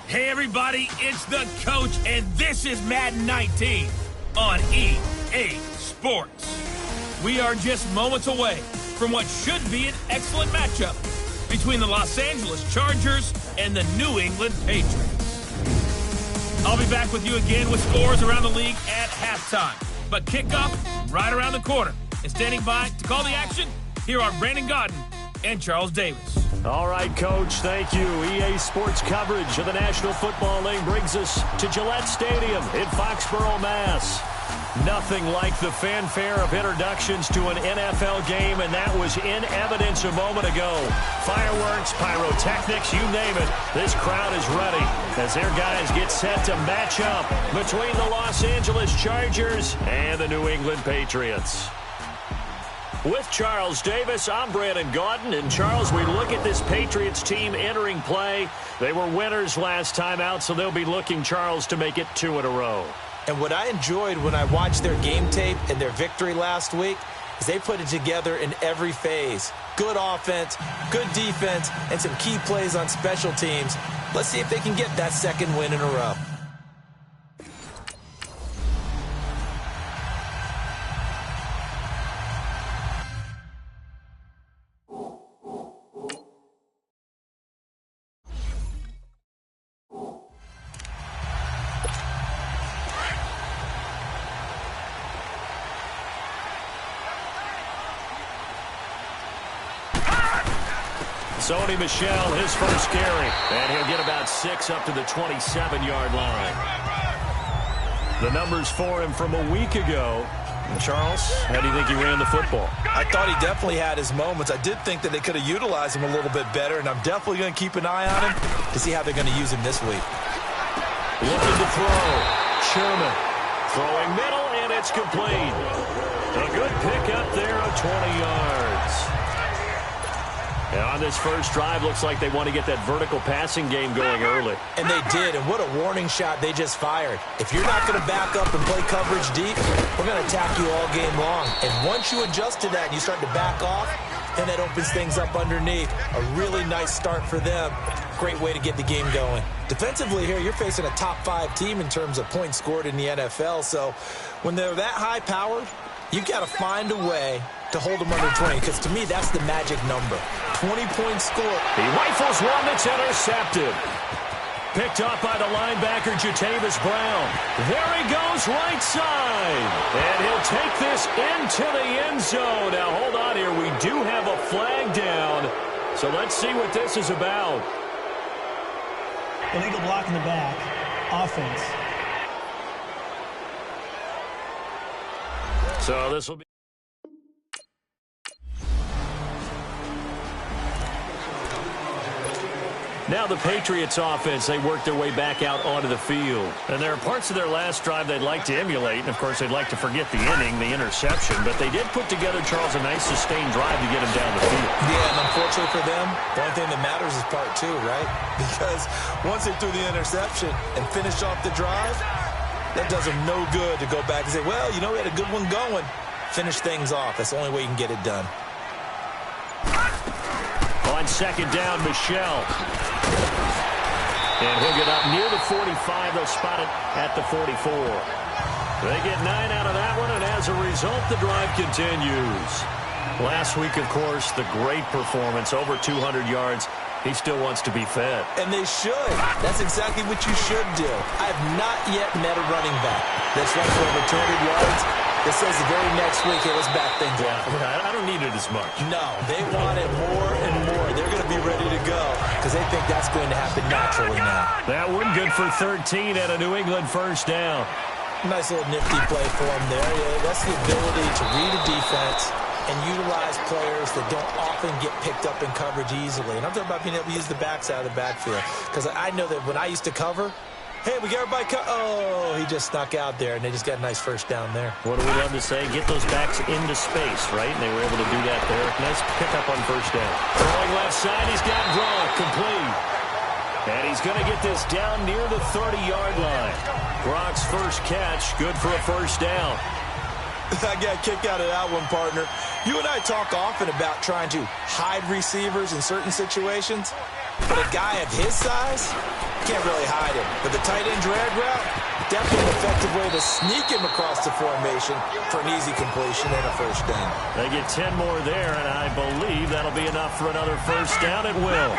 Hey everybody, it's the coach, and this is Madden 19 on EA Sports. We are just moments away from what should be an excellent matchup between the Los Angeles Chargers and the New England Patriots. I'll be back with you again with scores around the league at halftime. But kickoff right around the corner. And standing by to call the action, here are Brandon Godden and Charles Davis. All right, Coach, thank you. EA Sports coverage of the National Football League brings us to Gillette Stadium in Foxborough, Mass. Nothing like the fanfare of introductions to an NFL game, and that was in evidence a moment ago. Fireworks, pyrotechnics, you name it. This crowd is ready as their guys get set to match up between the Los Angeles Chargers and the New England Patriots. With Charles Davis, I'm Brandon Godden. And, Charles, we look at this Patriots team entering play. They were winners last time out, so they'll be looking, Charles, to make it 2 in a row. And what I enjoyed when I watched their game tape and their victory last week is they put it together in every phase. Good offense, good defense, and some key plays on special teams. Let's see if they can get that second win in a row. Sony Michel, his first carry, and he'll get about 6 up to the 27-yard line. The numbers for him from a week ago. Charles, how do you think he ran the football? I thought he definitely had his moments. I did think that they could have utilized him a little bit better, and I'm definitely going to keep an eye on him to see how they're going to use him this week. Looking to throw. Sherman throwing middle, and it's complete. A good pick up there of 20 yards. And on this first drive, looks like they want to get that vertical passing game going early. And they did, and what a warning shot they just fired. If you're not going to back up and play coverage deep, we're going to attack you all game long. And once you adjust to that and you start to back off, then that opens things up underneath. A really nice start for them. Great way to get the game going. Defensively here, you're facing a top 5 team in terms of points scored in the NFL. So when they're that high-powered, you've got to find a way to hold them under 20, because to me, that's the magic number. 20-point score. He rifles one that's intercepted. Picked up by the linebacker, Jatavis Brown. There he goes, right side. And he'll take this into the end zone. Now, hold on here. We do have a flag down. So let's see what this is about. Illegal block in the back. Offense. So this will be... Now the Patriots offense, they work their way back out onto the field. And there are parts of their last drive they'd like to emulate. And, of course, they'd like to forget the inning, the interception. But they did put together, Charles, a nice sustained drive to get him down the field. Yeah, and unfortunately for them, the only thing that matters is part 2, right? Because once they threw the interception and finished off the drive, that does them no good to go back and say, well, you know, we had a good one going. Finish things off. That's the only way you can get it done. On second down, Michel. And he'll get up near the 45. They'll spot it at the 44. They get 9 out of that one, and as a result, the drive continues. Last week, of course, the great performance, over 200 yards. He still wants to be fed. And they should. That's exactly what you should do. I have not yet met a running back that's run for over 200 yards that says the very next week, hey, let's back things up. I don't need it as much. No, they want it more and more. They're going to be ready to go because they think that's going to happen naturally now. That one good for 13 at a New England first down. Nice little nifty play for them there. Yeah, that's the ability to read a defense and utilize players that don't often get picked up in coverage easily. And I'm talking about being able to use the backside of the backfield. Because I know that when I used to cover, hey, we got everybody oh, he just snuck out there, and they just got a nice first down there. What do we love to say? Get those backs into space, right? And they were able to do that there. Nice pickup on first down. Throwing left side, he's got Gronk complete. And he's going to get this down near the 30-yard line. Gronk's first catch, good for a first down. I got a kick out of that one, partner. You and I talk often about trying to hide receivers in certain situations. But a guy of his size, can't really hide him. But the tight end drag route, definitely an effective way to sneak him across the formation for an easy completion and a first down. They get 10 more there, and I believe that'll be enough for another first down. It will.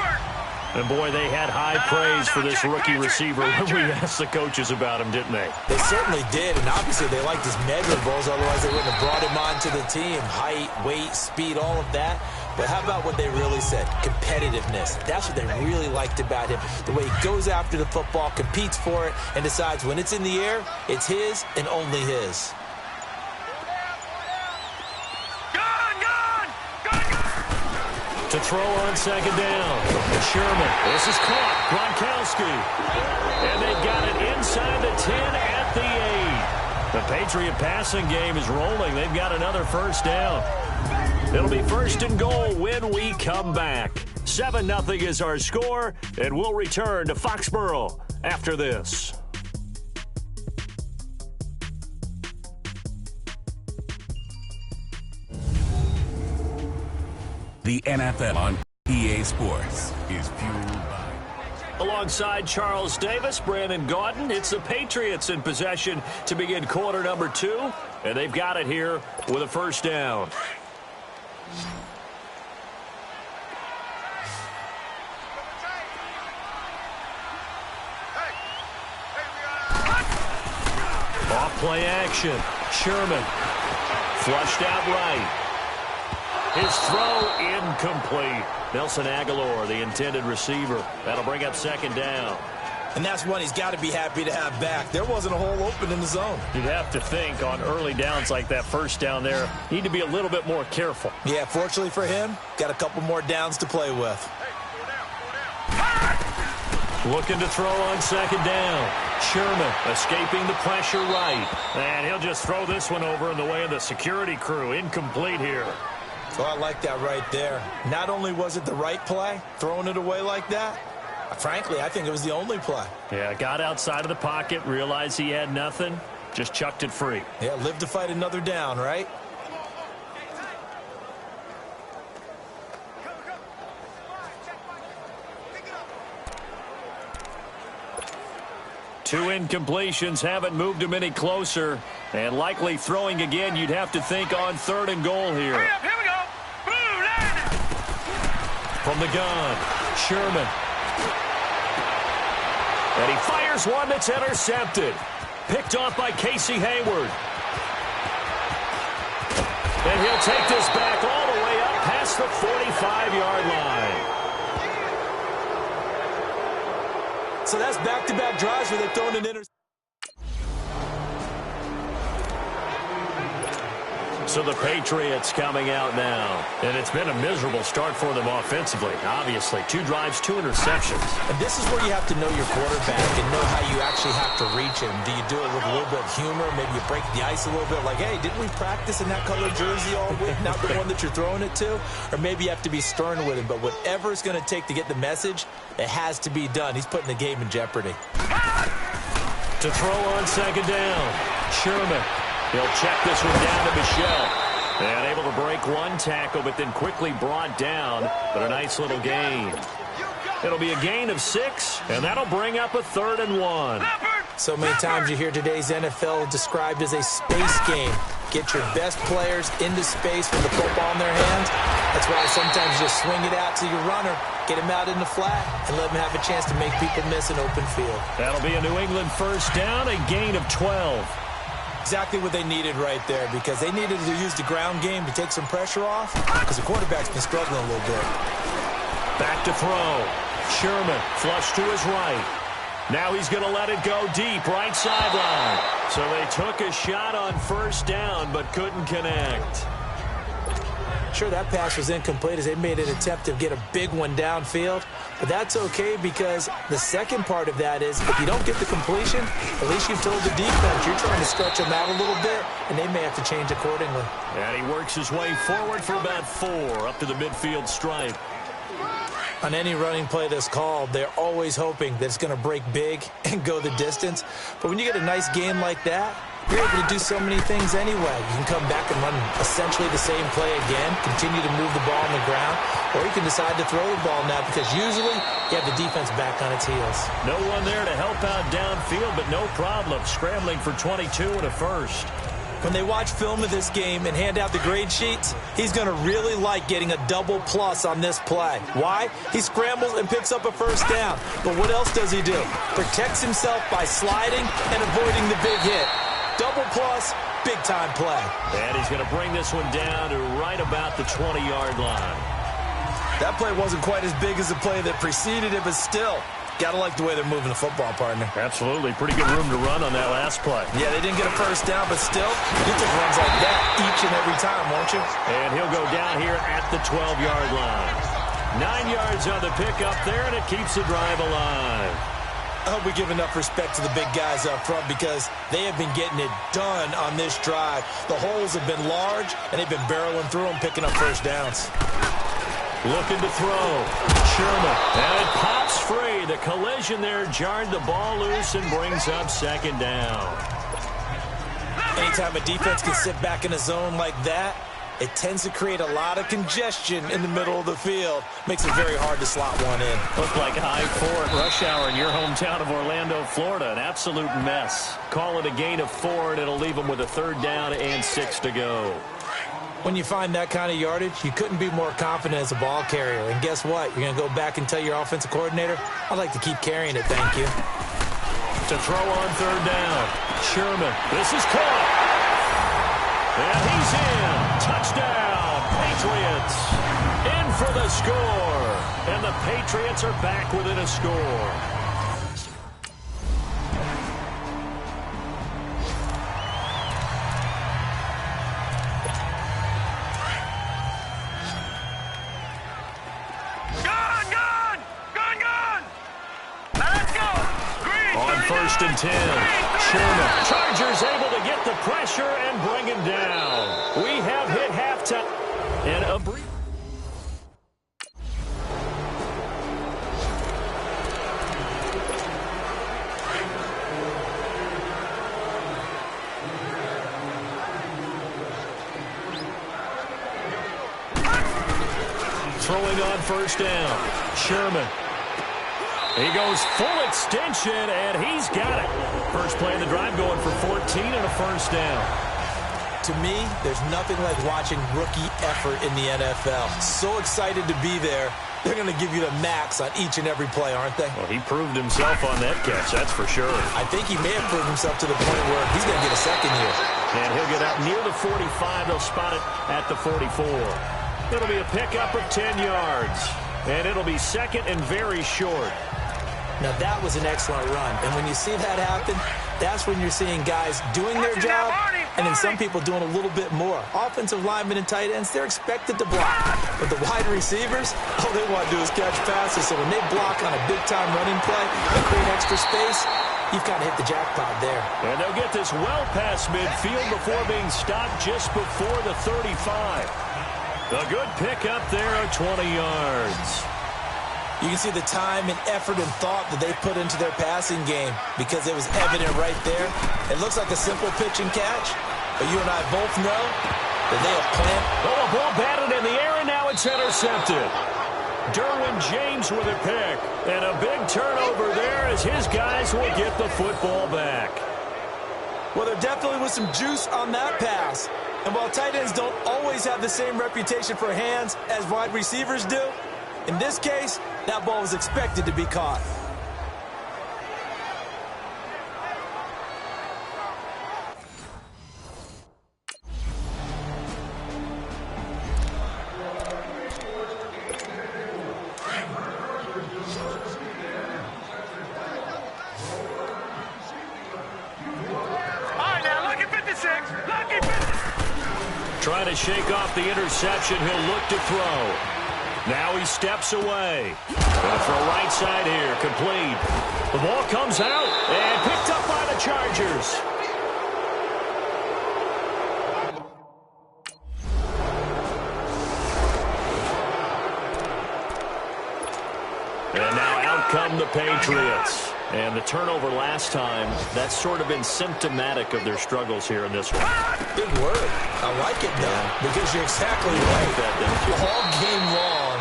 And, boy, they had high praise for this rookie receiver when we asked the coaches about him, didn't they? They certainly did, and obviously they liked his measurables. Otherwise, they wouldn't have brought him onto the team. Height, weight, speed, all of that. But how about what they really said? Competitiveness. That's what they really liked about him. The way he goes after the football, competes for it, and decides when it's in the air, it's his and only his. To throw on second down. Sherman. This is caught. Gronkowski. And they've got it inside the 10 at the 8. The Patriot passing game is rolling. They've got another first down. It'll be first and goal when we come back. 7-0 is our score, and we'll return to Foxborough after this. The NFL on EA Sports is fueled by... Alongside Charles Davis, Brandon Gaudin, it's the Patriots in possession to begin quarter number 2, and they've got it here with a first down. Off play action. Sherman. Flushed out right. His throw incomplete. Nelson Aguilar, the intended receiver. That'll bring up second down. And that's one he's got to be happy to have back. There wasn't a hole open in the zone. You'd have to think on early downs like that first down there, need to be a little bit more careful. Yeah, fortunately for him, got a couple more downs to play with. Looking to throw on second down. Sherman escaping the pressure right. And he'll just throw this one over in the way of the security crew. Incomplete here. Oh, I like that right there. Not only was it the right play, throwing it away like that, frankly, I think it was the only play. Yeah, got outside of the pocket, realized he had nothing, just chucked it free. Yeah, live to fight another down, right? Two incompletions haven't moved him any closer. And likely throwing again, you'd have to think on third and goal here. Hurry up, here we go. From the gun, Sherman. And he fires one that's intercepted. Picked off by Casey Hayward. And he'll take this back all the way up past the 45-yard line. So that's back-to-back drives where they've thrown an interception. So the Patriots coming out now. And it's been a miserable start for them offensively. Obviously, 2 drives, 2 interceptions. And this is where you have to know your quarterback and know how you actually have to reach him. Do you do it with a little bit of humor? Maybe you break the ice a little bit. Like, hey, didn't we practice in that color jersey all week? Not the one that you're throwing it to? Or maybe you have to be stern with him. But whatever it's going to take to get the message, it has to be done. He's putting the game in jeopardy. To throw on second down, Sherman. He'll check this one down to Michelle. And able to break one tackle, but then quickly brought down. But a nice little gain. It'll be a gain of 6, and that'll bring up a 3rd and 1. So many times you hear today's NFL described as a space game. Get your best players into space with the football in their hands. That's why sometimes you just swing it out to your runner, get him out in the flat, and let him have a chance to make people miss an open field. That'll be a New England first down, a gain of 12. Exactly what they needed right there, because they needed to use the ground game to take some pressure off, because the quarterback's been struggling a little bit. Back to throw. Sherman flush to his right. Now he's going to let it go deep, right sideline. So they took a shot on first down, but couldn't connect. Sure, that pass was incomplete as they made an attempt to get a big one downfield. But that's okay, because the second part of that is if you don't get the completion, at least you've told the defense you're trying to stretch them out a little bit, and they may have to change accordingly. And he works his way forward for about 4 up to the midfield stripe. On any running play that's called, they're always hoping that it's going to break big and go the distance. But when you get a nice game like that, you're able to do so many things anyway. You can come back and run essentially the same play again, continue to move the ball on the ground, or you can decide to throw the ball now because usually you have the defense back on its heels. No one there to help out downfield, but no problem. Scrambling for 22 and a first. When they watch film of this game and hand out the grade sheets, he's going to really like getting a double plus on this play. Why? He scrambles and picks up a first down. But what else does he do? Protects himself by sliding and avoiding the big hit. Double plus, big-time play. And he's going to bring this one down to right about the 20-yard line. That play wasn't quite as big as the play that preceded it, but still, gotta like the way they're moving the football, partner. Absolutely. Pretty good room to run on that last play. Yeah, they didn't get a first down, but still, you take runs like that each and every time, won't you? And he'll go down here at the 12-yard line. 9 yards on the pickup there, and it keeps the drive alive. I hope we give enough respect to the big guys up front because they have been getting it done on this drive. The holes have been large, and they've been barreling through them, picking up first downs. Looking to throw. Sherman. And it pops free. The collision there jarred the ball loose and brings up second down. Anytime a defense can sit back in a zone like that, it tends to create a lot of congestion in the middle of the field. Makes it very hard to slot one in. Looked like I-4 at rush hour in your hometown of Orlando, Florida. An absolute mess. Call it a gain of 4, and it'll leave them with a third down and 6 to go. When you find that kind of yardage, you couldn't be more confident as a ball carrier. And guess what? You're going to go back and tell your offensive coordinator, I'd like to keep carrying it, thank you. To throw on third down. Sherman. This is caught. And he's in. Touchdown, Patriots. In for the score. And the Patriots are back within a score. First and 10. Sherman. Chargers able to get the pressure and bring him down. We have hit halftime. And a brief. Throwing on first down. Sherman. He goes full extension, and he's got it. First play of the drive going for 14 and a first down. To me, there's nothing like watching rookie effort in the NFL. So excited to be there. They're going to give you the max on each and every play, aren't they? Well, he proved himself on that catch, that's for sure. I think he may have proved himself to the point where he's going to get a second here. And he'll get out near the 45. They'll spot it at the 44. It'll be a pickup of 10 yards. And it'll be second and very short. Now, that was an excellent run. And when you see that happen, that's when you're seeing guys doing their job and then some people doing a little bit more. Offensive linemen and tight ends, they're expected to block. But the wide receivers, all they want to do is catch passes. So when they block on a big-time running play and create extra space, you've kind of hit the jackpot there. And they'll get this well past midfield before being stopped just before the 35. A good pickup there of 20 yards. You can see the time and effort and thought that they put into their passing game because it was evident right there. It looks like a simple pitch and catch, but you and I both know that they have planned. Oh, a ball batted in the air, and now it's intercepted. Derwin James with a pick, and a big turnover there as his guys will get the football back. Well, there definitely was some juice on that pass. And while tight ends don't always have the same reputation for hands as wide receivers do, in this case, that ball was expected to be caught. Trying to shake off the interception. He'll look to throw. Now he steps away. Going to throw right side here. Complete. The ball comes out and picked up by the Chargers. come the Patriots. And the turnover last time, that's sort of been symptomatic of their struggles here in this one. Big word. I like it, though, because you're exactly right. All game long,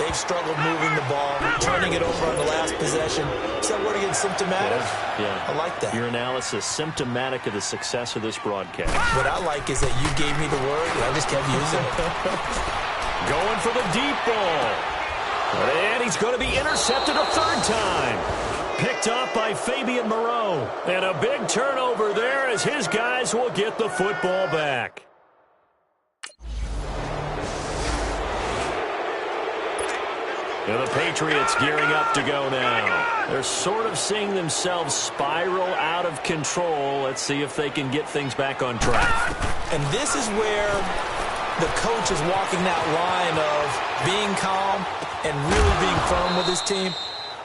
they've struggled moving the ball, turning it over on the last possession. Is that word again, symptomatic? Yeah. I like that. Your analysis, symptomatic of the success of this broadcast. What I like is that you gave me the word, and I just kept using it. Going for the deep ball. And he's going to be intercepted a third time. Picked off by Fabian Moreau. And a big turnover there as his guys will get the football back. And the Patriots gearing up to go now. They're sort of seeing themselves spiral out of control. Let's see if they can get things back on track. And this is where the coach is walking that line of being calm and really being firm with his team.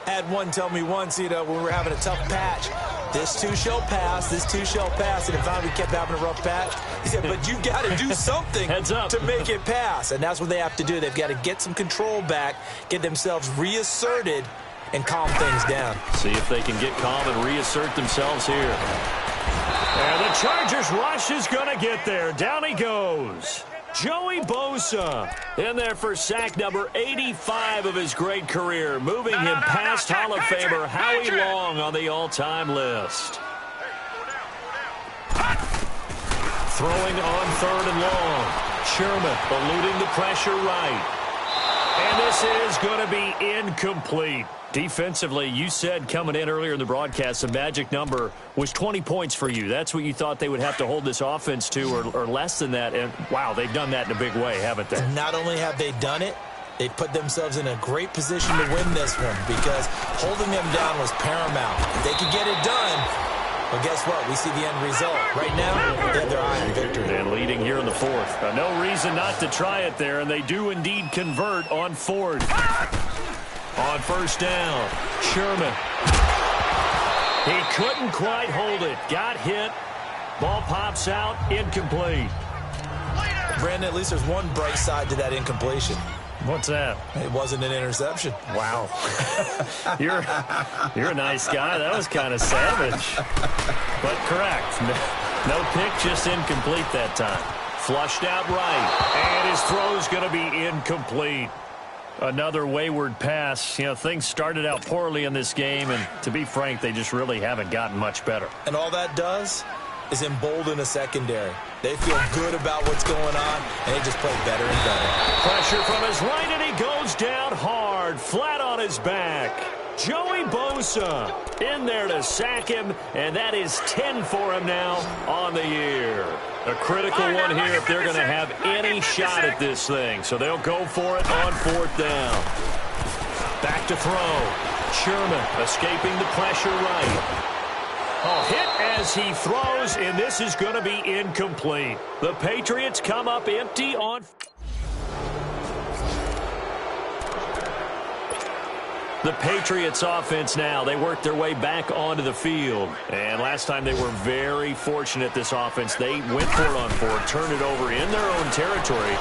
I had one tell me once, when we were having a tough patch, this too shall pass, this too shall pass. And finally we kept having a rough patch. He said, but you got to do something Heads up. to make it pass. And that's what they have to do. They've got to get some control back, get themselves reasserted, and calm things down. See if they can get calm and reassert themselves here. And the Chargers rush is going to get there. Down he goes. Joey Bosa in there for sack number 85 of his great career, moving him past Hall of Famer Howie Long on the all-time list. Throwing on third and long. Sherman eluding the pressure right. And this is going to be incomplete. Defensively, you said coming in earlier in the broadcast, the magic number was 20 points for you. That's what you thought they would have to hold this offense to, or less than that. And, wow, they've done that in a big way, haven't they? Not only have they done it, they put themselves in a great position to win this one because holding them down was paramount. If they could get it done, well, guess what? We see the end result. Right now, they have their eye on victory. And leading here in the fourth. No reason not to try it there, and they do indeed convert on fourth. On first down, Sherman. He couldn't quite hold it. Got hit. Ball pops out. Incomplete. Brandon, at least there's one bright side to that incompletion. What's that? It wasn't an interception. Wow. You're a nice guy. That was kind of savage. But correct. No pick, just incomplete that time. Flushed out right. And his throw's going to be incomplete. Another wayward pass. Things started out poorly in this game, and to be frank, they just really haven't gotten much better. And all that does is embolden a secondary. They feel good about what's going on, and they just play better and better. Pressure from his right, and he goes down hard, flat on his back. Joey Bosa in there to sack him, and that is 10 for him now on the year. A critical one here if they're going to have any shot at this thing. So they'll go for it on fourth down. Back to throw. Sherman escaping the pressure right. Hit as he throws, and this is going to be incomplete. The Patriots come up empty on... The Patriots offense now, they work their way back onto the field. And last time they were very fortunate, this offense. They went for it on fourth, turned it over in their own territory,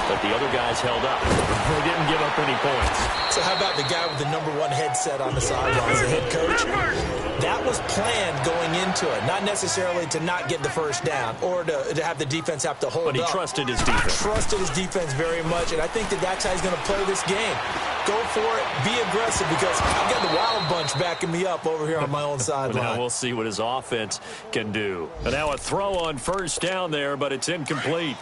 but the other guys held up. They didn't give up any points. So how about the guy with the #1 headset on the sidelines, the head coach? That was planned going into it, not necessarily to not get the first down or to have the defense have to hold up. But he trusted his defense. Trusted his defense very much, and I think that's how he's going to play this game. Go for it, be aggressive, because I've got the Wild Bunch backing me up over here on my own sideline. Now we'll see what his offense can do. And now a throw on first down there, but it's incomplete.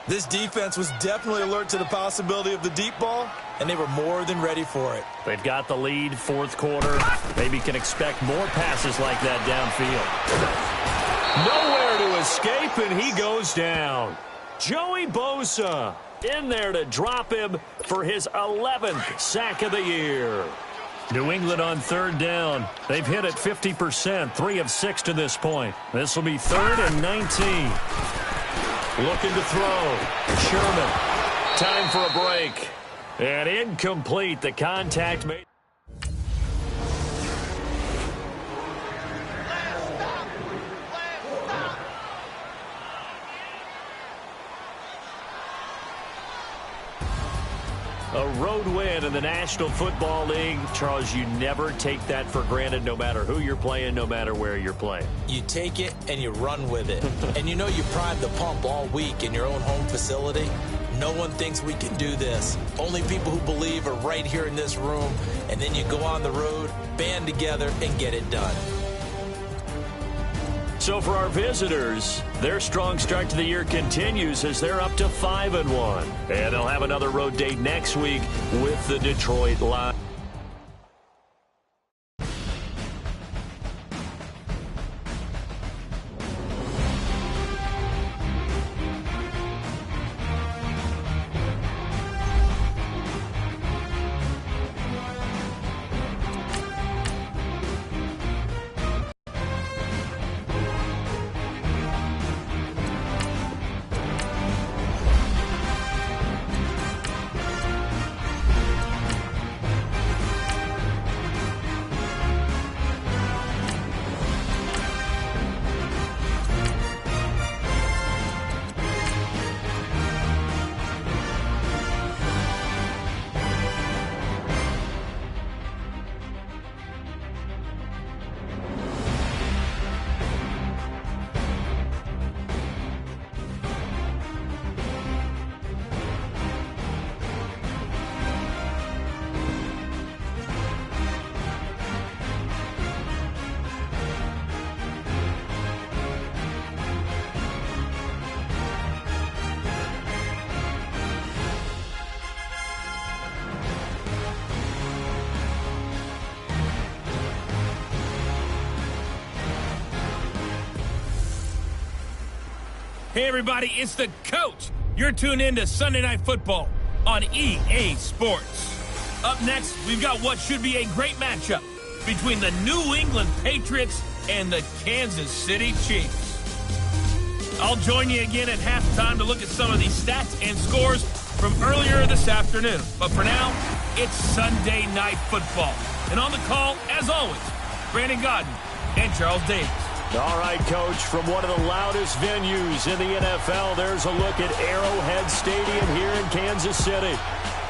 This defense was definitely alert to the possibility of the deep ball, and they were more than ready for it. They've got the lead, fourth quarter. Maybe can expect more passes like that downfield. Nowhere to escape, and he goes down. Joey Bosa in there to drop him for his 11th sack of the year. New England on third down. They've hit it 50%, 3 of 6 to this point. This will be 3rd and 19. Looking to throw. Sherman. Time for a break. And incomplete. The contact made. A A road win in the National Football League. Charles, you never take that for granted no matter who you're playing, no matter where you're playing. You take it and you run with it. And you know you primed the pump all week in your own home facility. No one thinks we can do this. Only people who believe are right here in this room. And then you go on the road, band together, and get it done. So for our visitors, their strong start to the year continues as they're up to 5-1. And they'll have another road date next week with the Detroit Lions. Hey, everybody, it's the coach. You're tuned in to Sunday Night Football on EA Sports. Up next, we've got what should be a great matchup between the New England Patriots and the Kansas City Chiefs. I'll join you again at halftime to look at some of these stats and scores from earlier this afternoon. But for now, it's Sunday Night Football. And on the call, as always, Brandon Godden and Charles Davis. All right, Coach, from one of the loudest venues in the NFL, there's a look at Arrowhead Stadium here in Kansas City.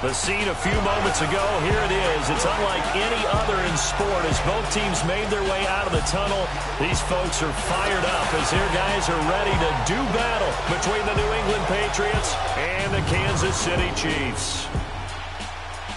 The scene a few moments ago, here it is. It's unlike any other in sport as both teams made their way out of the tunnel. These folks are fired up as their guys are ready to do battle between the New England Patriots and the Kansas City Chiefs.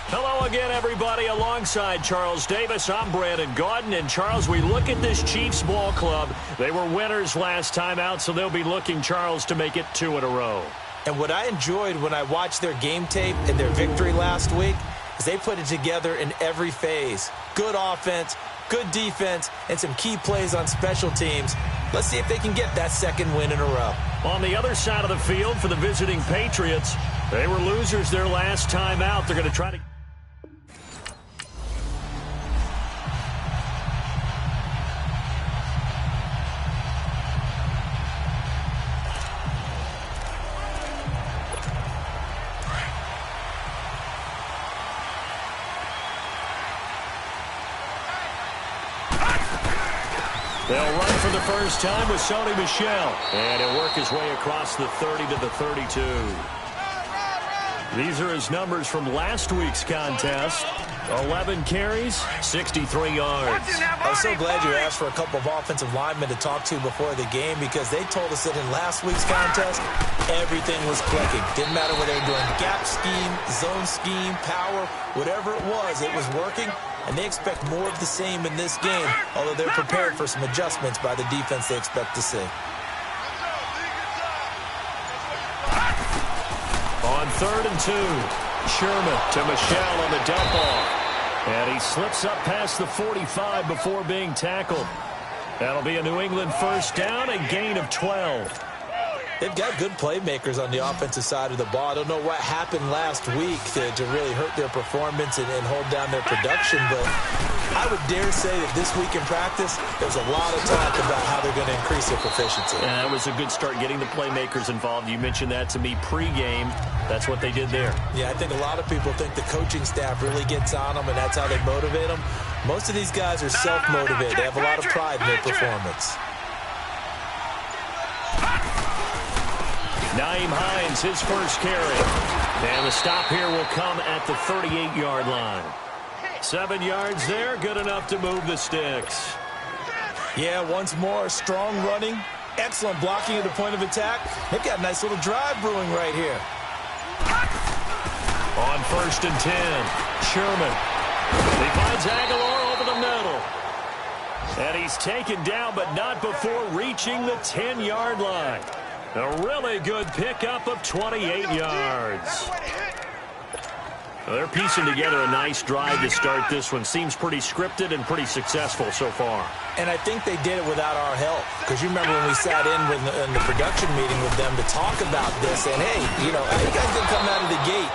Hello again, everybody. Alongside Charles Davis, I'm Brandon Gaudin. And, Charles, we look at this Chiefs ball club. They were winners last time out, so they'll be looking, Charles, to make it 2 in a row. And what I enjoyed when I watched their game tape and their victory last week is they put it together in every phase. Good offense, good defense, and some key plays on special teams. Let's see if they can get that second win in a row. On the other side of the field for the visiting Patriots, they were losers their last time out. They're going to try to... They'll run for the first time with Sony Michel. And he'll work his way across the 30 to the 32. These are his numbers from last week's contest. 11 carries, 63 yards. I'm so glad you asked for a couple of offensive linemen to talk to before the game because they told us that in last week's contest, everything was clicking. Didn't matter whether they were doing gap scheme, zone scheme, power, whatever it was working. And they expect more of the same in this game, although they're prepared for some adjustments by the defense they expect to see. On 3rd and 2, Sherman to Michel on the dump off. And he slips up past the 45 before being tackled. That'll be a New England first down, a gain of 12. They've got good playmakers on the offensive side of the ball. I don't know what happened last week to really hurt their performance and hold down their production, but I would dare say that this week in practice, there's a lot of talk about how they're going to increase their proficiency. And that was a good start getting the playmakers involved. You mentioned that to me pregame. That's what they did there. Yeah, I think a lot of people think the coaching staff really gets on them, and that's how they motivate them. Most of these guys are self-motivated. They have a lot of pride in their performance. Nyheim Hines, his first carry. And the stop here will come at the 38-yard line. 7 yards there, good enough to move the sticks. Yeah, once more, strong running, excellent blocking at the point of attack. They've got a nice little drive brewing right here. On 1st and 10, Sherman. He finds Aguilar over the middle. And he's taken down, but not before reaching the 10-yard line. A really good pickup of 28 yards. They're piecing together a nice drive to start this one. Seems pretty scripted and pretty successful so far. And I think they did it without our help. Because you remember when we sat in the production meeting with them to talk about this. And, hey, you know, how you guys didn't come out of the gate?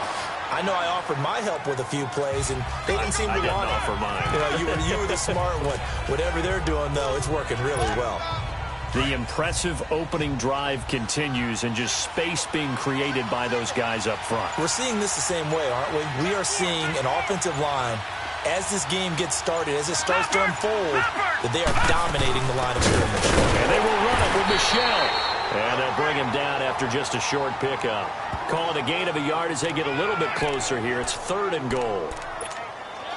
I know I offered my help with a few plays, and they didn't seem to want it. I didn't offer mine. You know, you were the smart one. Whatever they're doing, though, it's working really well. The impressive opening drive continues, and just space being created by those guys up front. We're seeing this the same way, aren't we? We are seeing an offensive line, as this game gets started, as it starts to unfold, that they are dominating the line of scrimmage. And they will run it with Michelle. And they'll bring him down after just a short pickup. Call it a gain of a yard as they get a little bit closer here. It's 3rd and goal.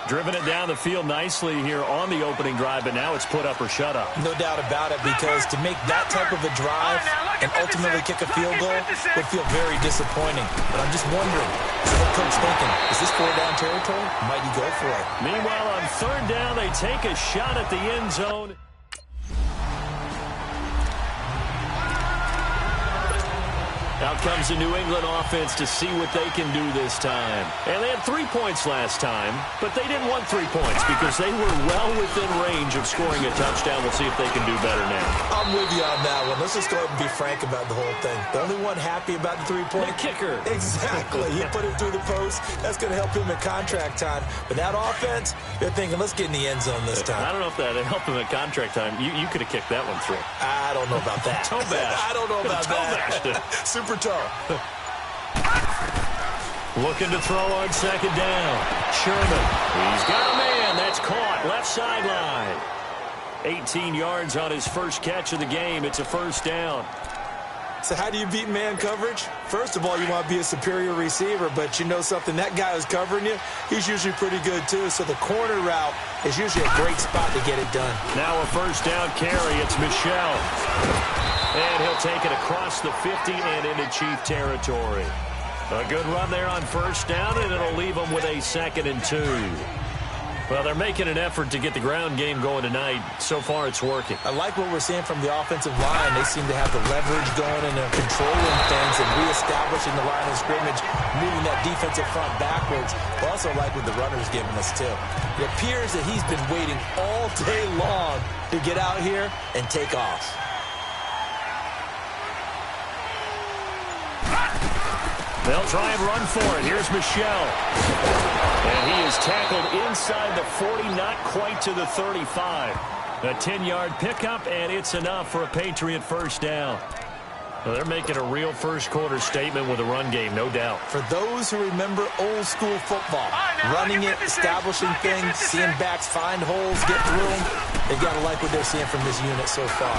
Driven it down the field nicely here on the opening drive, but now it's put up or shut up. No doubt about it, because to make that type of a drive and ultimately kick a field goal would feel very disappointing. But I'm just wondering, is the head coach thinking, is this 4-down territory? Might he go for it? Meanwhile, on 3rd down, they take a shot at the end zone. Out comes the New England offense to see what they can do this time. And they had 3 points last time, but they didn't want 3 points because they were well within range of scoring a touchdown. We'll see if they can do better now. I'm with you on that one. Let's just go ahead and be frank about the whole thing. The only one happy about the 3-point? The kicker. Exactly. He put it through the post. That's going to help him at contract time. But that offense, they're thinking, let's get in the end zone this time. I don't know if that helped him at contract time. You could have kicked that one through. I don't know about that. Toe bash. I don't know about that. Super toe. Looking to throw on 2nd down. Sherman. He's got a man. That's caught. Left sideline. 18 yards on his first catch of the game. It's a 1st down. So how do you beat man coverage? First of all, you want to be a superior receiver, but you know something, that guy who's covering you, he's usually pretty good too. So the corner route is usually a great spot to get it done. Now a 1st down carry. It's Michelle. And he'll take it across the 50 and into Chief territory. A good run there on 1st down, and it'll leave them with a 2nd and 2. Well, they're making an effort to get the ground game going tonight. So far, it's working. I like what we're seeing from the offensive line. They seem to have the leverage going, and they're controlling things and reestablishing the line of scrimmage, moving that defensive front backwards. I also like what the runner's giving us, too. It appears that he's been waiting all day long to get out here and take off. They'll try and run for it. Here's Michelle. And he is tackled inside the 40, not quite to the 35. A 10-yard pickup, and it's enough for a Patriot 1st down. Well, they're making a real first-quarter statement with a run game, no doubt. For those who remember old-school football, running it, establishing things, seeing backs find holes, get through them, they've got to like what they're seeing from this unit so far.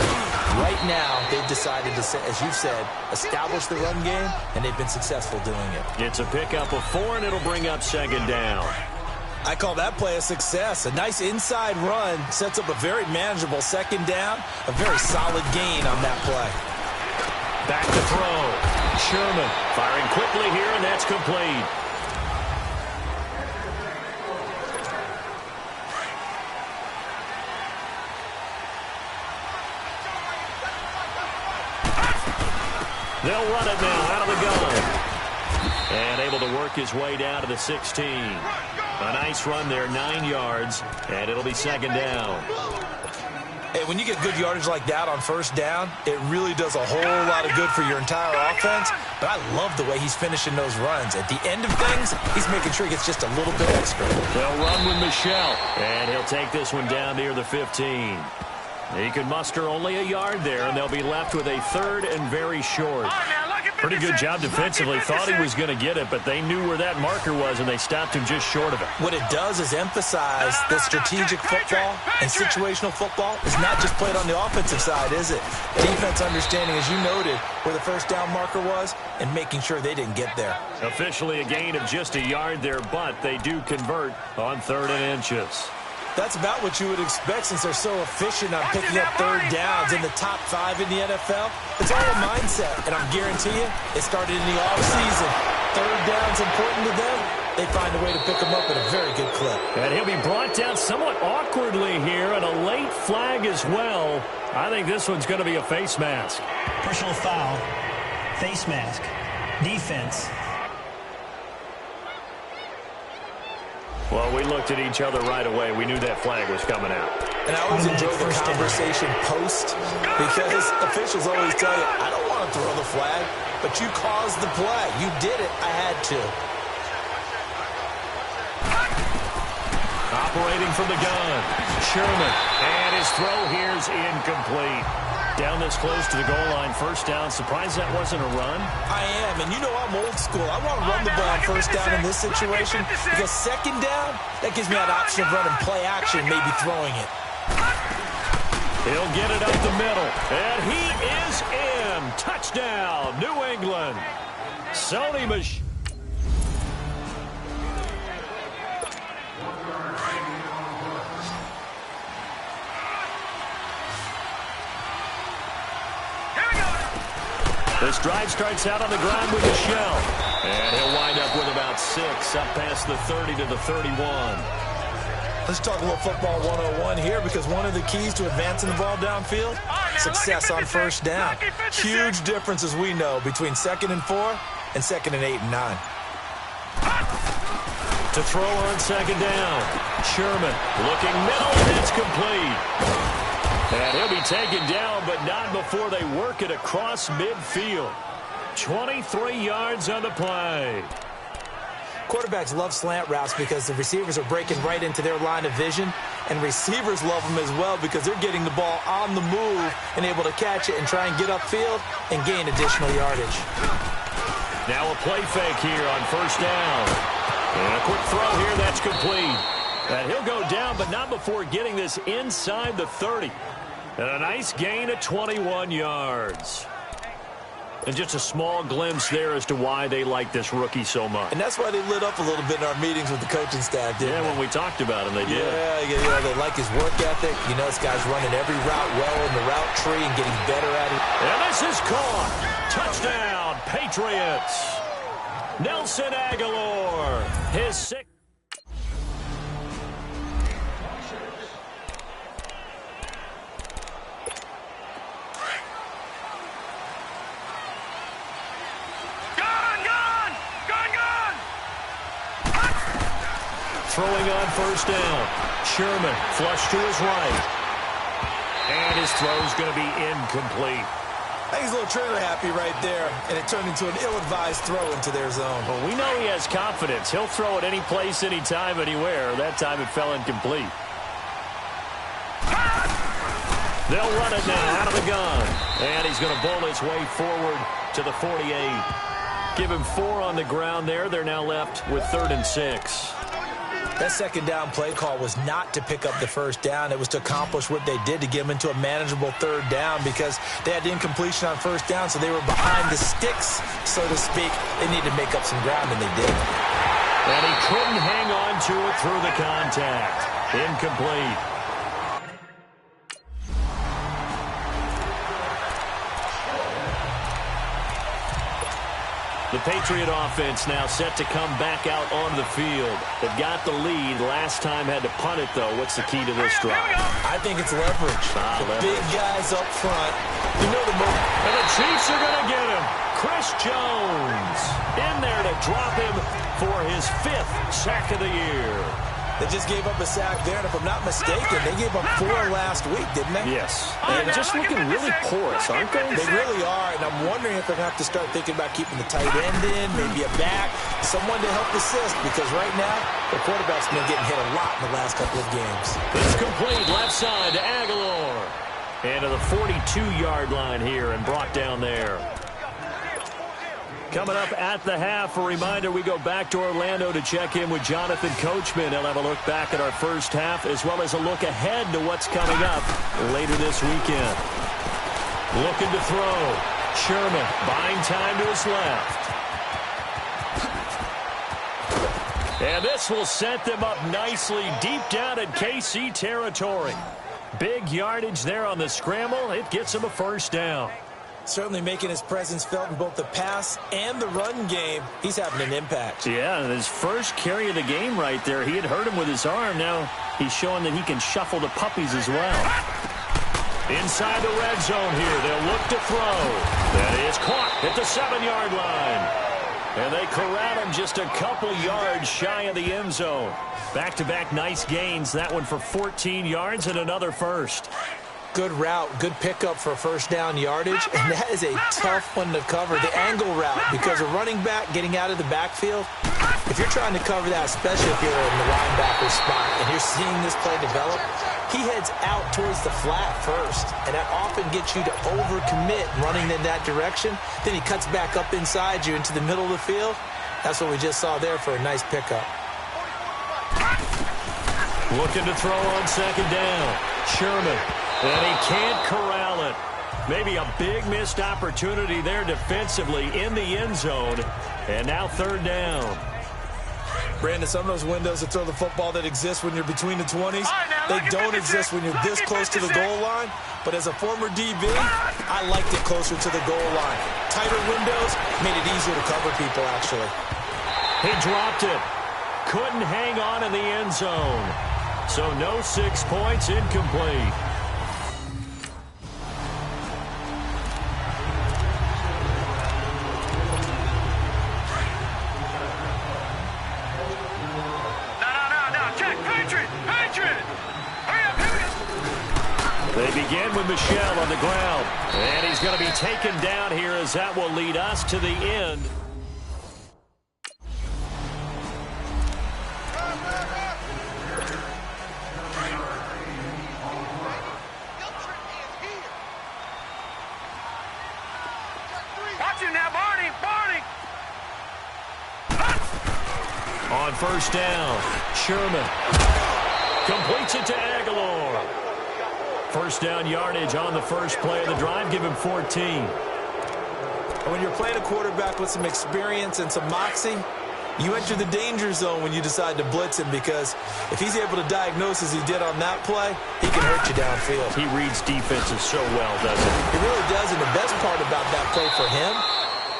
Right now, they've decided to, as you said, establish the run game, and they've been successful doing it. It's a pickup of 4, and it'll bring up 2nd down. I call that play a success. A nice inside run sets up a very manageable 2nd down, a very solid gain on that play. Back to throw. Sherman firing quickly here, and that's complete. They'll run it now out of the gun. And able to work his way down to the 16. A nice run there, 9 yards, and it'll be 2nd down. Hey, when you get good yardage like that on 1st down, it really does a whole lot of good for your entire offense. But I love the way he's finishing those runs. At the end of things, he's making sure he gets just a little bit extra. They'll run with Michelle, and he'll take this one down near the 15. He can muster only a yard there, and they'll be left with a 3rd and very short. Pretty good job defensively. Thought he was going to get it, but they knew where that marker was, and they stopped him just short of it. What it does is emphasize that strategic football and situational football is not just played on the offensive side, is it? Defense understanding, as you noted, where the first down marker was and making sure they didn't get there. Officially a gain of just a yard there, but they do convert on 3rd and inches. That's about what you would expect since they're so efficient on picking up 3rd downs in the top 5 in the NFL. It's all a mindset, and I'm guaranteeing you, it started in the offseason. 3rd down's important to them. They find a way to pick them up at a very good clip. And he'll be brought down somewhat awkwardly here, and a late flag as well. I think this one's going to be a face mask. Personal foul. Face mask. Defense. Well, we looked at each other right away. We knew that flag was coming out. And I always enjoy the conversation post because officials always tell you, I don't want to throw the flag, but you caused the play. You did it. I had to. Operating from the gun, Sherman. And his throw here's incomplete. Down this close to the goal line, 1st down. Surprised that wasn't a run? I am, and you know I'm old school. I want to run the ball on 1st down in this situation because 2nd down, that gives me that option of running play action, maybe throwing it. He'll get it up the middle, and he is in. Touchdown, New England. Sony Michel. This drive starts out on the ground with Michel. And he'll wind up with about 6, up past the 30 to the 31. Let's talk a little football 101 here because one of the keys to advancing the ball downfield, success on 1st down. Huge difference, as we know, between 2nd and 4 and 2nd and 8 and 9. To throw on 2nd down. Sherman looking middle, and it's complete. And he'll be taken down, but not before they work it across midfield. 23 yards on the play. Quarterbacks love slant routes because the receivers are breaking right into their line of vision, and receivers love them as well because they're getting the ball on the move and able to catch it and try and get upfield and gain additional yardage. Now a play fake here on 1st down. And a quick throw here, that's complete. And he'll go down, but not before getting this inside the 30. And a nice gain of 21 yards. And just a small glimpse there as to why they like this rookie so much. And that's why they lit up a little bit in our meetings with the coaching staff, didn't they? When we talked about him, they did. Yeah, they like his work ethic. You know, this guy's running every route well in the route tree and getting better at it. And this is caught. Touchdown, Patriots. Nelson Aguilar, his 6th. Throwing on 1st down. Sherman flush to his right. And his throw's going to be incomplete. I think he's a little trigger happy right there, and it turned into an ill-advised throw into their zone. Well, we know he has confidence. He'll throw it any place, anytime, anywhere. That time it fell incomplete. They'll run it now out of the gun. And he's going to bowl his way forward to the 48. Give him 4 on the ground there. They're now left with 3rd and 6. That 2nd down play call was not to pick up the 1st down. It was to accomplish what they did to get them into a manageable 3rd down because they had the incompletion on 1st down, so they were behind the sticks, so to speak. They needed to make up some ground, and they did. And he couldn't hang on to it through the contact. Incomplete. The Patriot offense now set to come back out onto the field. They've got the lead. Last time had to punt it, though. What's the key to this drive? I think it's leverage. The big guys up front. You know the move. And the Chiefs are going to get him. Chris Jones in there to drop him for his 5th sack of the year. They just gave up a sack there, and if I'm not mistaken, they gave up 4 last week, didn't they? Yes. They're just looking really porous, aren't they? They really are, and I'm wondering if they're going to have to start thinking about keeping the tight end in, maybe a back, someone to help assist, because right now, the quarterback's been getting hit a lot in the last couple of games. It's complete left side to Aguilar. And to the 42-yard line here and brought down there. Coming up at the half, a reminder, we go back to Orlando to check in with Jonathan Coachman. He'll have a look back at our first half as well as a look ahead to what's coming up later this weekend. Looking to throw. Sherman buying time to his left. And this will set them up nicely deep down in KC territory. Big yardage there on the scramble. It gets him a first down. Certainly making his presence felt in both the pass and the run game. He's having an impact. Yeah, and his first carry of the game right there. He had hurt him with his arm. Now he's showing that he can shuffle the puppies as well. Inside the red zone here. They'll look to throw. That is caught at the 7-yard line. And they corral him just a couple yards shy of the end zone. Back-to-back nice gains. That one for 14 yards and another first. Good route, good pickup for first down yardage, and that is a tough one to cover, the angle route, because a running back getting out of the backfield, if you're trying to cover that, especially if you're in the linebacker spot and you're seeing this play develop, he heads out towards the flat first, and that often gets you to overcommit running in that direction. Then he cuts back up inside you into the middle of the field. That's what we just saw there for a nice pickup. Looking to throw on second down. Sherman. And he can't corral it. Maybe a big missed opportunity there defensively in the end zone. And now third down. Brandon, some of those windows to throw the football that exist when you're between the 20s, they don't exist when you're this close to the goal line. But as a former DB, I liked it closer to the goal line. Tighter windows made it easier to cover people, actually. He dropped it. Couldn't hang on in the end zone. So no 6 points, incomplete. They begin with Michel on the ground. And he's going to be taken down here as that will lead us to the end. Watch him now, Barney! On first down, Sherman completes it to Aguilar. First down yardage on the first play of the drive. Give him 14. When you're playing a quarterback with some experience and some moxie, you enter the danger zone when you decide to blitz him, because if he's able to diagnose as he did on that play, he can hurt you downfield. He reads defenses so well, doesn't he? He really does, and the best part about that play for him,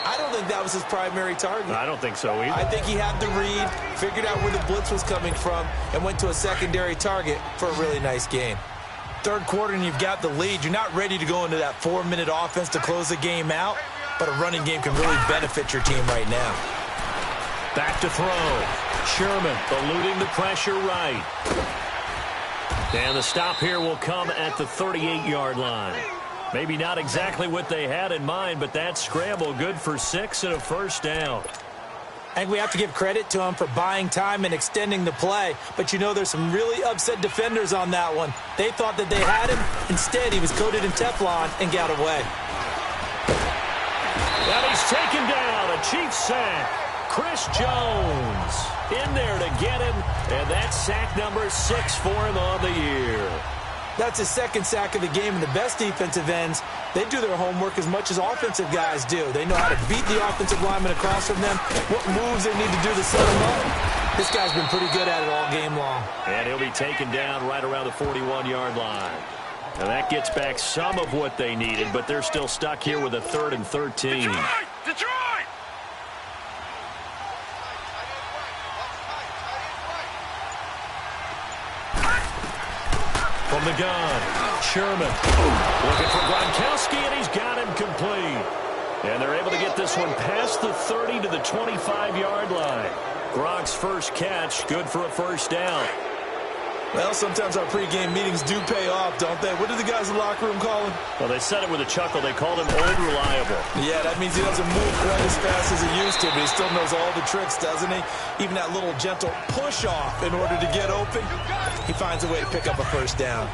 I don't think that was his primary target. I don't think so either. I think he had the read, figured out where the blitz was coming from, and went to a secondary target for a really nice gain. Third quarter and you've got the lead. You're not ready to go into that 4-minute offense to close the game out, but a running game can really benefit your team right now. Back to throw. Sherman eluding the pressure right. And the stop here will come at the 38-yard line. Maybe not exactly what they had in mind, but that scramble good for 6 and a first down. I think we have to give credit to him for buying time and extending the play. But, you know, there's some really upset defenders on that one. They thought that they had him. Instead, he was coated in Teflon and got away. And he's taken down. A Chiefs sack. Chris Jones in there to get him. And that's sack number 6 for him on the year. That's his second sack of the game, and the best defensive ends, they do their homework as much as offensive guys do. They know how to beat the offensive lineman across from them, what moves they need to do to set them up. This guy's been pretty good at it all game long. And he'll be taken down right around the 41-yard line. And that gets back some of what they needed, but they're still stuck here with a 3rd and 13. Detroit! From the gun, Sherman looking for Gronkowski, and he's got him complete. And they're able to get this one past the 30 to the 25-yard line. Gronk's first catch, good for a first down. Well, sometimes our pregame meetings do pay off, don't they? What do the guys in the locker room call him? Well, they said it with a chuckle. They called him Old Reliable. Yeah, that means he doesn't move quite as fast as he used to, but he still knows all the tricks, doesn't he? Even that little gentle push-off in order to get open. He finds a way to pick up a first down.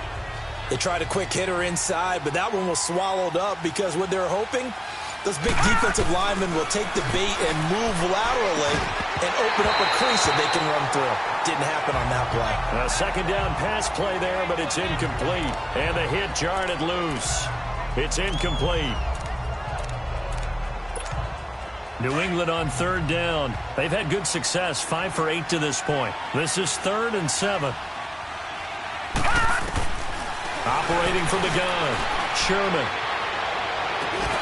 They tried a quick hitter inside, but that one was swallowed up because what they're hoping Those big defensive linemen will take the bait and move laterally and open up a crease that they can run through. Didn't happen on that play. A second down pass play there, but it's incomplete. And the hit jarred it loose. It's incomplete. New England on third down. They've had good success, 5 for 8 to this point. This is 3rd and 7. Operating from the gun, Sherman.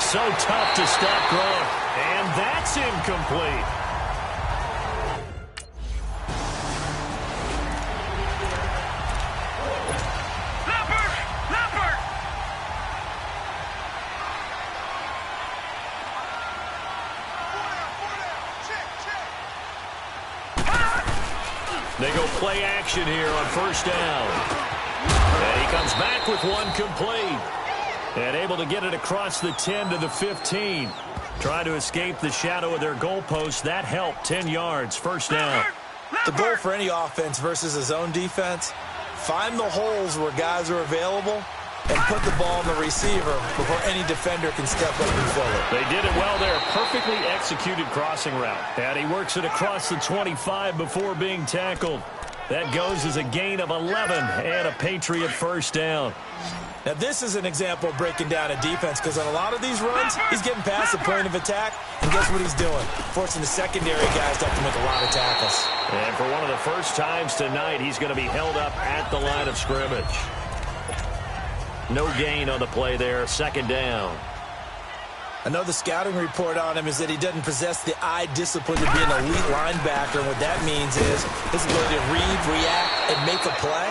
So tough to stop Gronk. And that's incomplete. They go play action here on first down. And he comes back with one complete. And able to get it across the 10 to the 15. Trying to escape the shadow of their goalpost. That helped. 10 yards. First down. The goal for any offense versus his own defense, find the holes where guys are available and put the ball on the receiver before any defender can step up and fill it. They did it well there. Perfectly executed crossing route. And he works it across the 25 before being tackled. That goes as a gain of 11 and a Patriot first down. Now, this is an example of breaking down a defense because on a lot of these runs, he's getting past the point of attack, and guess what he's doing? Forcing the secondary guys to have to make a lot of tackles. And for one of the first times tonight, he's going to be held up at the line of scrimmage. No gain on the play there, second down. I know the scouting report on him is that he doesn't possess the eye discipline to be an elite linebacker. And what that means is his ability to read, react, and make a play.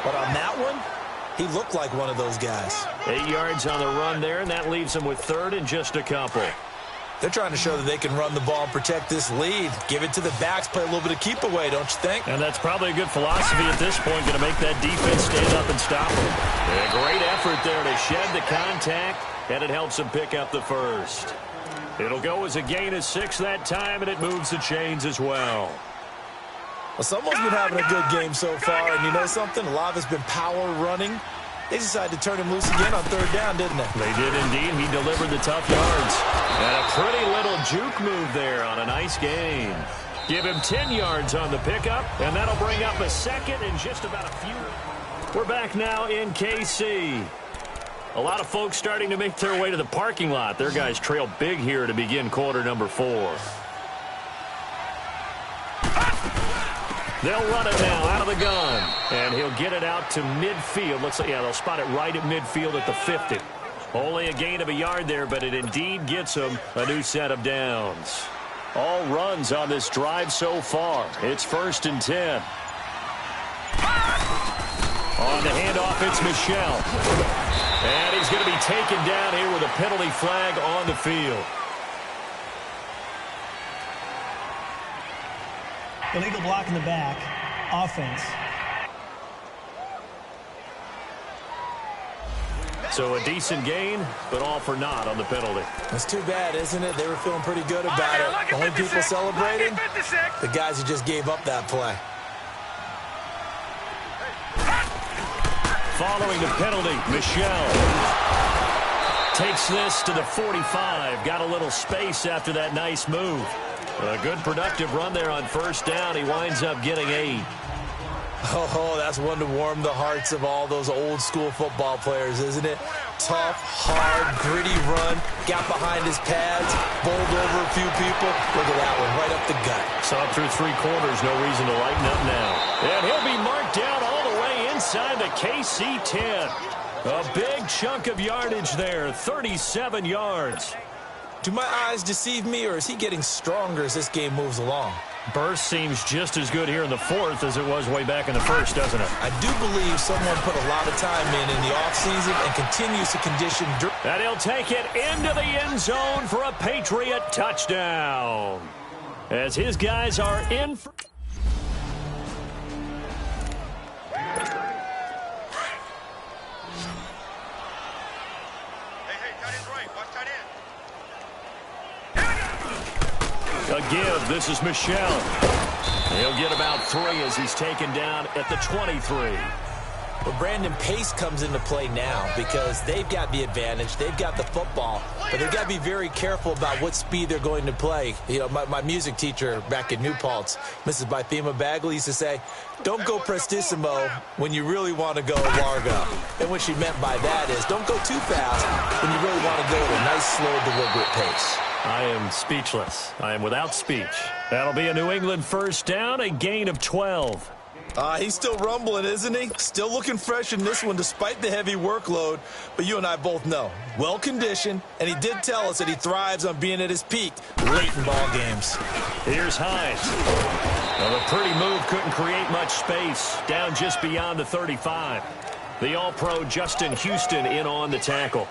But on that one, he looked like one of those guys. 8 yards on the run there, and that leaves him with 3rd and just a couple. They're trying to show that they can run the ball and protect this lead. Give it to the backs, play a little bit of keep away, don't you think? And that's probably a good philosophy at this point, going to make that defense stand up and stop him. And a great effort there to shed the contact, and it helps him pick up the first. It'll go as a gain of 6 that time, and it moves the chains as well. Well, someone's been having a good game so far, and you know something? A lot of it's been power running. They decided to turn him loose again on third down, didn't they? They did indeed. He delivered the tough yards. And a pretty little juke move there on a nice gain. Give him 10 yards on the pickup, and that'll bring up a second in just about a few. We're back now in KC. A lot of folks starting to make their way to the parking lot. Their guys trail big here to begin quarter number 4. They'll run it now out of the gun. And he'll get it out to midfield. Looks like, yeah, they'll spot it right at midfield at the 50. Only a gain of a yard there, but it indeed gets them a new set of downs. All runs on this drive so far. It's 1st and 10. On the handoff, it's Michel. And he's going to be taken down here with a penalty flag on the field. Illegal block in the back. Offense. So a decent gain, but all for naught on the penalty. It's too bad, isn't it? They were feeling pretty good about it. The only people celebrating, the guys who just gave up that play. Following the penalty, Michel takes this to the 45. Got a little space after that nice move. A good productive run there on first down. He winds up getting 8. Oh, that's one to warm the hearts of all those old school football players, isn't it? Tough, hard, gritty run. Got behind his pads, bowled over a few people. Look at that one, right up the gut. Saw through 3 quarters, no reason to lighten up now. And he'll be marked down all the way inside the KC 10. A big chunk of yardage there, 37 yards. Do my eyes deceive me, or is he getting stronger as this game moves along? Burst seems just as good here in the 4th as it was way back in the 1st, doesn't it? I do believe someone put a lot of time in the offseason and continues to condition. And he'll take it into the end zone for a Patriot touchdown. As his guys are in for... A give. This is Michel. He'll get about 3 as he's taken down at the 23. But Brandon, pace comes into play now because they've got the advantage. They've got the football, but they've got to be very careful about what speed they're going to play. You know, my music teacher back in New Paltz, Mrs. Bythema Bagley, used to say, don't go prestissimo when you really want to go largo. And what she meant by that is don't go too fast when you really want to go at a nice, slow, deliberate pace. I am speechless. I am without speech. That'll be a New England first down, a gain of 12. He's still rumbling, isn't he? Still looking fresh in this one despite the heavy workload. But you and I both know, well-conditioned, and he did tell us that he thrives on being at his peak late in ball games. Here's Hines. Well, a pretty move couldn't create much space. Down just beyond the 35. The All-Pro Justin Houston in on the tackle.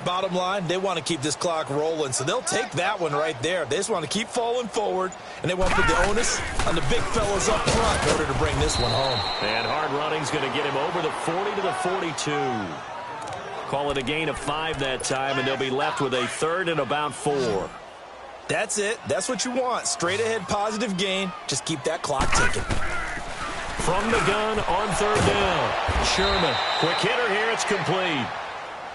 Bottom line, they want to keep this clock rolling, so they'll take that one right there. They just want to keep falling forward, and they want to put the onus on the big fellas up front in order to bring this one home. And hard running's going to get him over the 40 to the 42. Call it a gain of 5 that time, and they'll be left with a third and about 4. That's it. That's what you want. Straight ahead positive gain. Just keep that clock ticking. From the gun on third down. Sherman. Quick hitter here. It's complete.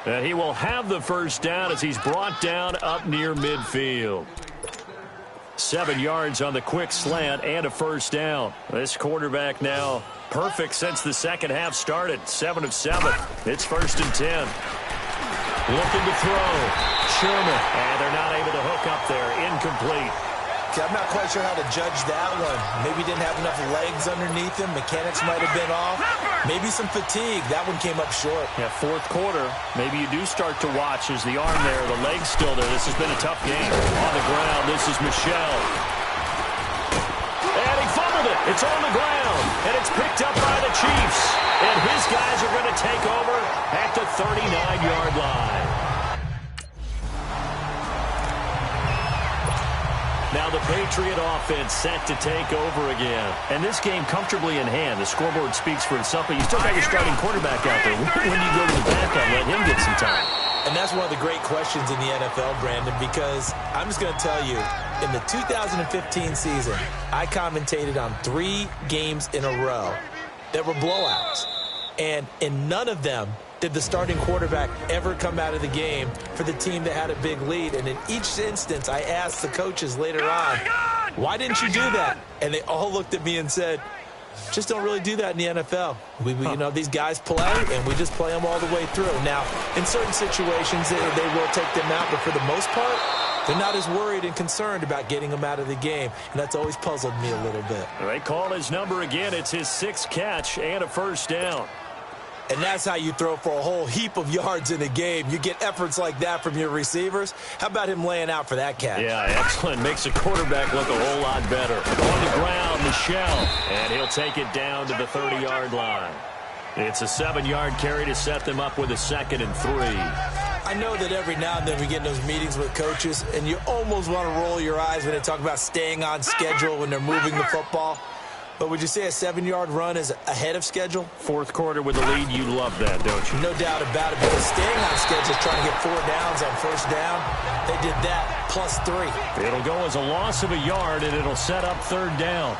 And he will have the first down as he's brought down up near midfield. 7 yards on the quick slant and a first down. This quarterback now perfect since the second half started. 7 of 7. It's first and 10. Looking to throw. Sherman. And they're not able to hook up there. Incomplete. I'm not quite sure how to judge that one. Maybe didn't have enough legs underneath him. Mechanics might have been off. Maybe some fatigue. That one came up short. Yeah, fourth quarter. Maybe you do start to watch as the arm there, the leg's still there. This has been a tough game. On the ground, this is Michel. And he fumbled it. It's on the ground. And it's picked up by the Chiefs. And his guys are going to take over at the 39-yard line. Now the Patriot offense set to take over again. And this game comfortably in hand. The scoreboard speaks for itself, but you still got your starting quarterback out there. When you go to the backup, let him get some time. And that's one of the great questions in the NFL, Brandon, because I'm just going to tell you, in the 2015 season, I commentated on 3 games in a row that were blowouts. And in none of them did the starting quarterback ever come out of the game for the team that had a big lead. And in each instance, I asked the coaches later on, why didn't you do that? And they all looked at me and said, just don't really do that in the NFL. You know, these guys play, and we just play them all the way through. Now, in certain situations, they will take them out, but for the most part, they're not as worried and concerned about getting them out of the game, and that's always puzzled me a little bit. They call his number again. It's his 6th catch and a first down. And that's how you throw for a whole heap of yards in a game. You get efforts like that from your receivers. How about him laying out for that catch? Yeah, excellent. Makes the quarterback look a whole lot better. On the ground, Michel. And he'll take it down to the 30-yard line. It's a 7-yard carry to set them up with a 2nd and 3. I know that every now and then we get in those meetings with coaches, and you almost want to roll your eyes when they talk about staying on schedule when they're moving the football. But would you say a 7-yard run is ahead of schedule? Fourth quarter with the lead, you love that, don't you? No doubt about it, because staying on schedule is trying to get 4 downs on first down. They did that, plus 3. It'll go as a loss of a yard, and it'll set up third down.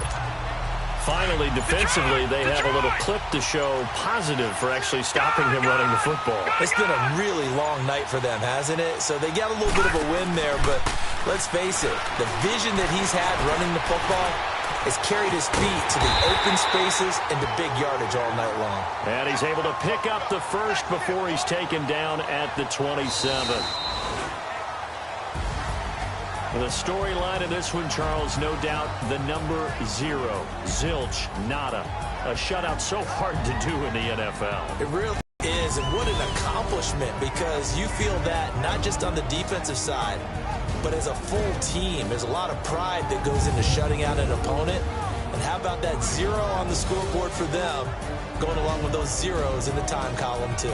Finally, defensively, they have a little clip to show positive for actually stopping him running the football. It's been a really long night for them, hasn't it? So they got a little bit of a win there, but let's face it, the vision that he's had running the football has carried his feet to the open spaces and the big yardage all night long. And he's able to pick up the first before he's taken down at the 27. The storyline of this one, Charles, no doubt the number 0. Zilch, nada. A shutout so hard to do in the NFL. It really is, and what an accomplishment, because you feel that not just on the defensive side, but as a full team. There's a lot of pride that goes into shutting out an opponent. And how about that 0 on the scoreboard for them, going along with those zeros in the time column, too.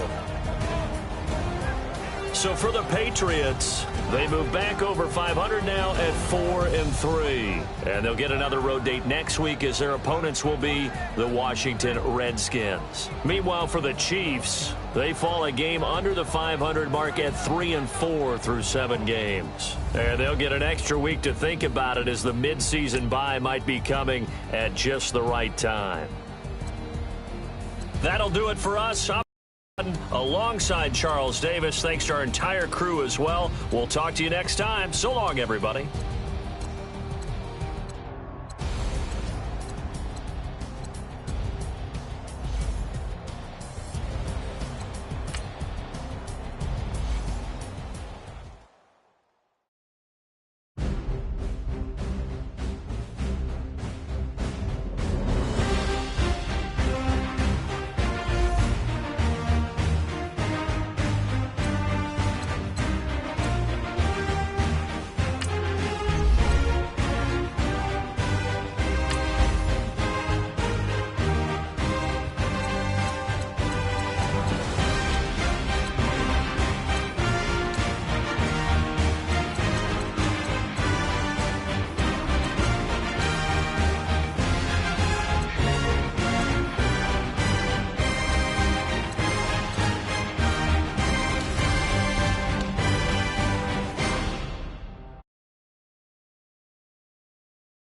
So for the Patriots, they move back over 500 now at 4-3. And they'll get another road date next week as their opponents will be the Washington Redskins. Meanwhile, for the Chiefs, they fall a game under the 500 mark at 3-4 through 7 games. And they'll get an extra week to think about it as the midseason bye might be coming at just the right time. That'll do it for us. Alongside Charles Davis, thanks to our entire crew as well. We'll talk to you next time. So long, everybody.